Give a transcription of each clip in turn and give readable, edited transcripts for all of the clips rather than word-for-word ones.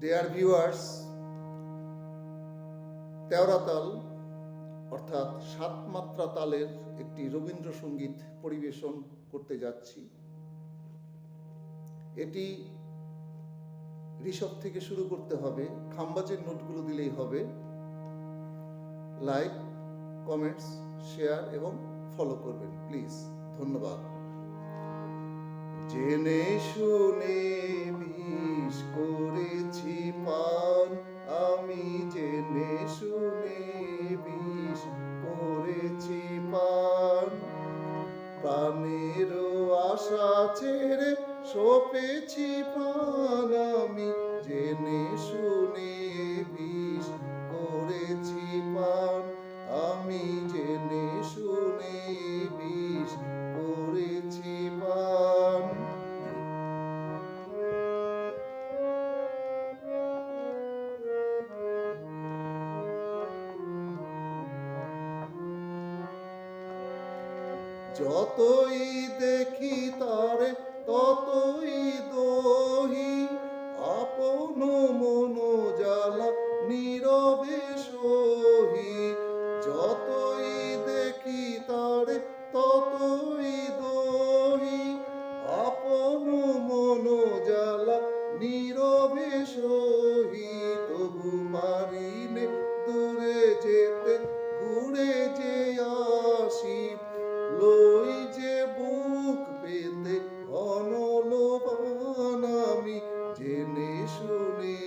Dear viewers, তেওরা তাল অর্থাৎ সাত মাত্রা তালের একটি রবীন্দ্রসঙ্গীত পরিবেশন করতে যাচ্ছি। এটি ঋষভ থেকে শুরু করতে হবে, খাম্বাজের নোটগুলো দিলেই হবে। লাইক, কমেন্টস, শেয়ার এবং ফলো করবেন প্লিজ। ধন্যবাদ। জেনে শুনে বিষ করেছি পান, আমি জেনে শুনে বিষ করেছি পান। প্রাণের আশা ছেড়ে সপেছি প্রাণ, আমি জেনে শুনে বিষ করেছি পান, আমি জেনে শুনে বিষ করেছি পান। যতই দেখি তারে ততই দহি, আপন মন জ্বালা নীরবে সহি। যতই দেখি তারে ততই দহি, আপন মন জ্বালা নীরবে সহি। তবু পারিনে দূরে যেতে, ঘুরে যে আসি, লই যে বুক পেতে অনল পান, আমি জেনে শুনে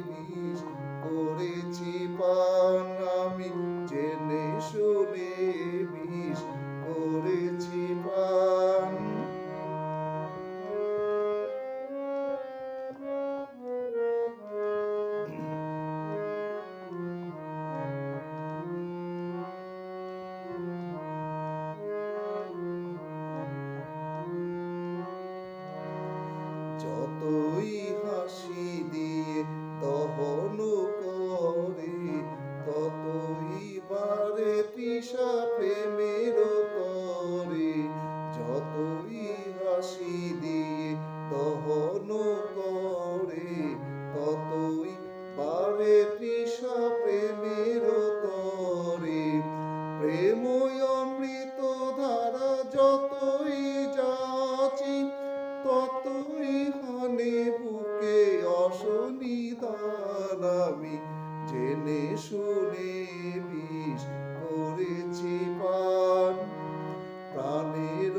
বিষ করেছি পান, আমি জেনে শুনে বিষ করেছি পান। যতই হাসি দিয়ে দহন করে, ততই বারে তৃষা প্রেমের তরে। যতই হাসি দিয়ে দহন করে, ততই বারে তৃষা প্রেমের তরে। প্রেমই অমৃত ধারা যতই যাচি, ততই হানে বুকে অসনিদান, আমি জেনে শুনে বিষ করেছি পান। প্রাণের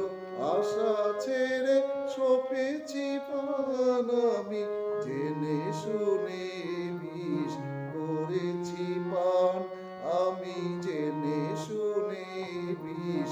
আশা ছেড়ে সপেছি প্রাণ, আমি জেনে শুনে বিষ করেছি পান, আমি জেনে শুনে বিষ